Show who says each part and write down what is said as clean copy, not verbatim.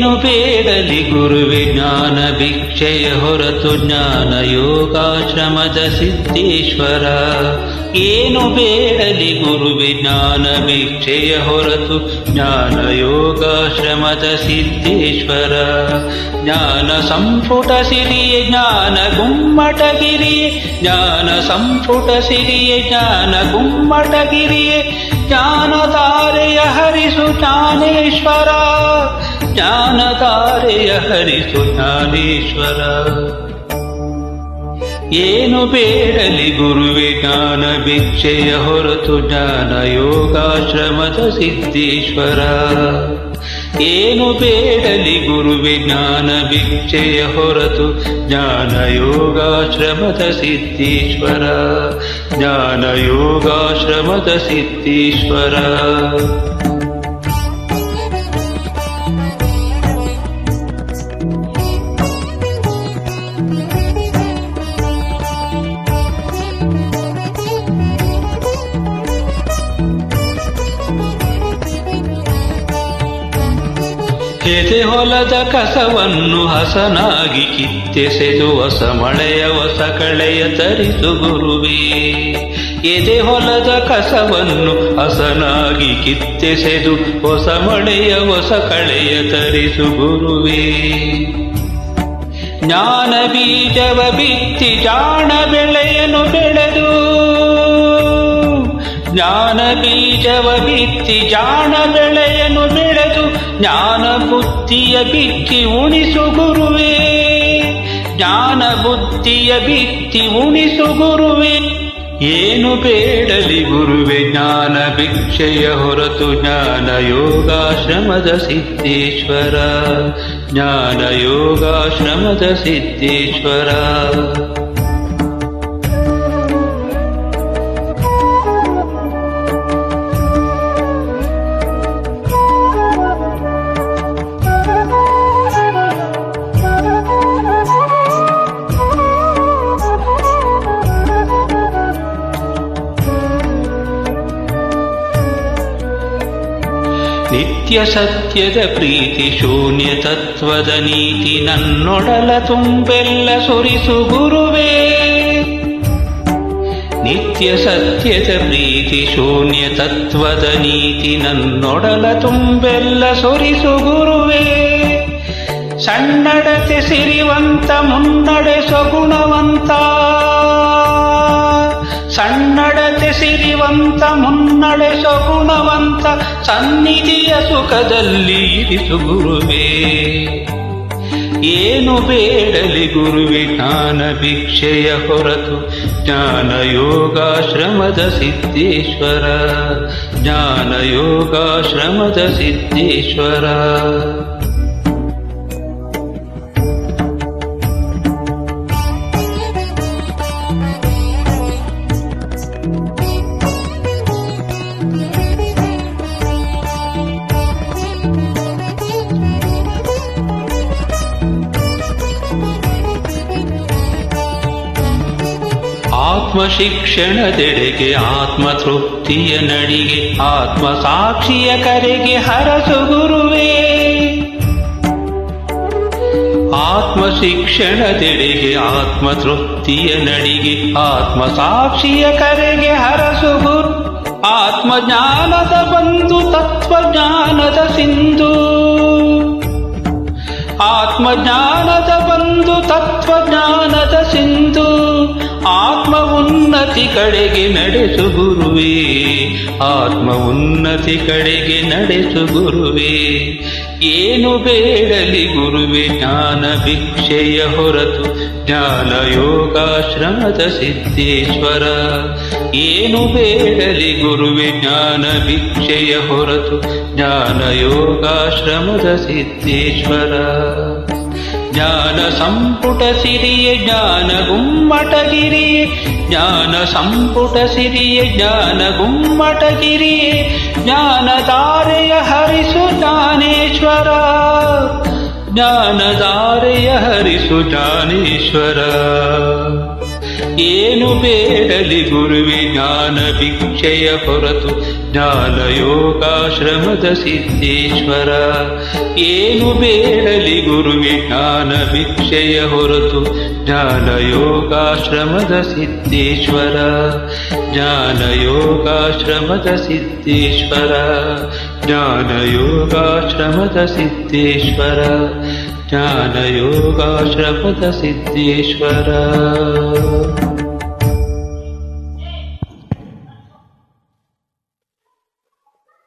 Speaker 1: ಏನು ಬೇಡಲಿ ಗುರುವೆ ಜ್ಞಾನ ಭಿಕ್ಷೆಯ ಹೊರತು ಜ್ಞಾನ ಯೋಗಾಶ್ರಮದ ಸಿದ್ದೇಶ್ವರ. ಏನು ಬೇಡಲಿ ಗುರುವೆ ಜ್ಞಾನ ಭಿಕ್ಷೆಯ ಹೊರತು ಜ್ಞಾನ ಯೋಗಾಶ್ರಮದ ಸಿದ್ದೇಶ್ವರ. ಜ್ಞಾನ ಸಂಪುಟ ಸಿರಿಯೇ ಜ್ಞಾನ ಗುಮ್ಮಟಗಿರಿಯೇ, ಜ್ಞಾನ ಸಂಪುಟ ಸಿರಿಯೇ ಜ್ಞಾನ ಗುಮ್ಮಟಗಿರಿಯೇ, ಜ್ಞಾನಧಾರೆಯ ಹರಿಸು ಜ್ಞಾನೇಶ್ವರ, ಜ್ಞಾನಧಾರೆಯ ಹರಿಸು ಜ್ಞಾನೇಶ್ವರ. ಏನು ಬೇಡಲಿ ಗುರುವೆ ಜ್ಞಾನ ಭಿಕ್ಷೆಯ ಹೊರತು ಜ್ಞಾನ ಯೋಗಾಶ್ರಮದ ಸಿದ್ದೇಶ್ವರ. ಏನು ಬೇಡಲಿ ಗುರುವೆ ಜ್ಞಾನ ಭಿಕ್ಷೆಯ ಹೊರತು ಜ್ಞಾನ ಯೋಗಾಶ್ರಮದ ಸಿದ್ದೇಶ್ವರ, ಜ್ಞಾನ ಯೋಗಾಶ್ರಮದ ಸಿದ್ದೇಶ್ವರ. ಎದೆ ಹೊಲದ ಕಸವನ್ನು ಹಸನಾಗಿ ಕಿತ್ತೆಸೆದು ಹೊಸ ಮಳೆಯ ಹೊಸ ಕಳೆಯ ತರಿಸು ಗುರುವೇ. ಎದೆ ಹೊಲದ ಕಸವನ್ನು ಹಸನಾಗಿ ಕಿತ್ತೆಸೆದು ಹೊಸ ಮಳೆಯ ಹೊಸ ಕಳೆಯ ತರಿಸು ಗುರುವೇ. ಜ್ಞಾನ ಬೀಜವ ಬಿತ್ತಿ ಜಾಣ ಬೆಳೆಯನು ಬೆಳೆದು, ಜ್ಞಾನ ಬೀಜವ ಬಿತ್ತಿ ಜಾಣ ಬೆಳೆಯನು ಬೆಳೆದು, ಜ್ಞಾನ ಬುದ್ಧಿಯ ಬಿತ್ತಿ ಉಣಿಸು ಗುರುವೇ, ಜ್ಞಾನ ಬುದ್ಧಿಯ ಬಿತ್ತಿ ಉಣಿಸು ಗುರುವೇ. ಏನು ಬೇಡಲಿ ಗುರುವೆ ಜ್ಞಾನ ಭಿಕ್ಷೆಯ ಹೊರತು ಜ್ಞಾನ ಯೋಗಾಶ್ರಮದ ಸಿದ್ದೇಶ್ವರ, ಜ್ಞಾನ ಯೋಗಾಶ್ರಮದ ಸಿದ್ದೇಶ್ವರ. ನಿತ್ಯ ಸತ್ಯದ ಪ್ರೀತಿ ಶೂನ್ಯ ತತ್ವದ ನೀತಿ ನನ್ನೊಡಲ ತುಂಬೆಲ್ಲ ಸುರಿಸು ಗುರುವೇ. ನಿತ್ಯ ಸತ್ಯದ ಪ್ರೀತಿ ಶೂನ್ಯ ತತ್ವದ ನೀತಿ ನನ್ನೊಡಲ ತುಂಬೆಲ್ಲ ಸುರಿಸು ಗುರುವೇ. ಸಣ್ಣಡತೆ ಸಿರಿವಂತ ಮುನ್ನಡೆಸೋ ಗುಣವಂತ, ಸಣ್ಣಡತೆ ಸಿರಿವಂತ ಮುನ್ನಡೆಸೋ ಗುಣವಂತ, ಸನ್ನಿಧಿಯ ಸುಖದಲ್ಲಿ ಇರಿಸು ಗುರುವೇ. ಏನು ಬೇಡಲಿ ಗುರುವೆ ಜ್ಞಾನ ಭಿಕ್ಷೆಯ ಹೊರತು ಜ್ಞಾನ ಯೋಗಾಶ್ರಮದ ಸಿದ್ದೇಶ್ವರ, ಜ್ಞಾನ ಯೋಗಾಶ್ರಮದ ಸಿದ್ದೇಶ್ವರ. ಆತ್ಮ ಶಿಕ್ಷಣದೆಡೆಗೆ ಆತ್ಮ ತೃಪ್ತಿಯ ನಡಿಗೆ, ಆತ್ಮ ಸಾಕ್ಷಿಯ ಕರೆಗೆ ಹರಸು ಗುರುವೇ. ಆತ್ಮ ಶಿಕ್ಷಣದೆಡೆಗೆ ಆತ್ಮ ತೃಪ್ತಿಯ ನಡಿಗೆ, ಆತ್ಮ ಸಾಕ್ಷಿಯ ಕರೆಗೆ ಹರಸು ಗುರು. ಆತ್ಮ ಜ್ಞಾನದ ಬಂಧು ತತ್ವಜ್ಞಾನದ ಸಿಂಧು, ಆತ್ಮ ಜ್ಞಾನದ ಬಂಧು ತತ್ವಜ್ಞಾನದ ಸಿಂಧು. ಆತ್ಮ ಉನ್ನತಿ ಕಡೆಗೆ ನಡೆಸು ಗುರುವೇ, ಆತ್ಮ ಉನ್ನತಿ ಕಡೆಗೆ ನಡೆಸು ಗುರುವೇ. ಏನು ಬೇಡಲಿ ಗುರುವೆ ಜ್ಞಾನ ಭಿಕ್ಷೆಯ ಹೊರತು ಜ್ಞಾನ ಯೋಗಾಶ್ರಮದ ಸಿದ್ದೇಶ್ವರ. ಏನು ಬೇಡಲಿ ಗುರುವೆ ಜ್ಞಾನ ಭಿಕ್ಷೆಯ ಹೊರತು ಜ್ಞಾನ ಯೋಗಾಶ್ರಮದ ಸಿದ್ದೇಶ್ವರ. ಜ್ಞಾನ ಸಂಪುಟ ಸಿರಿಯೇ ಜ್ಞಾನ ಗುಮ್ಮಟಗಿರಿಯೇ, ಜ್ಞಾನ ಸಂಪುಟ ಸಿರಿಯೇ ಜ್ಞಾನ ಗುಮ್ಮಟಗಿರಿಯೇ, ಜ್ಞಾನಧಾರೆಯ ಹರಿಸು ಜ್ಞಾನೇಶ್ವರ, ಜ್ಞಾನಧಾರೆಯ ಹರಿಸು ಜ್ಞಾನೇಶ್ವರ. ಏನು ಬೇಡಲಿ ಗುರುವೆ ಜ್ಞಾನ ಭಿಕ್ಷೆಯ ಹೊರತು ಜ್ಞಾನಯೋಗಾಶ್ರಮದ ಸಿದ್ದೇಶ್ವರ. ಏನು ಬೇಡಲಿ ಗುರುವೆ ಜ್ಞಾನ ಭಿಕ್ಷೆಯ ಹೊರತು, ಜ್ಞಾನಯೋಗಾಶ್ರಮದ ಸಿದ್ದೇಶ್ವರ. ಜ್ಞಾನಯೋಗಾಶ್ರಮದ ಸಿದ್ದೇಶ್ವರ. ಜ್ಞಾನಯೋಗಾಶ್ರಮದ ಸಿದ್ದೇಶ್ವರ. ಜ್ಞಾನಯೋಗಾಶ್ರಮದ ಸಿದ್ದೇಶ್ವರ.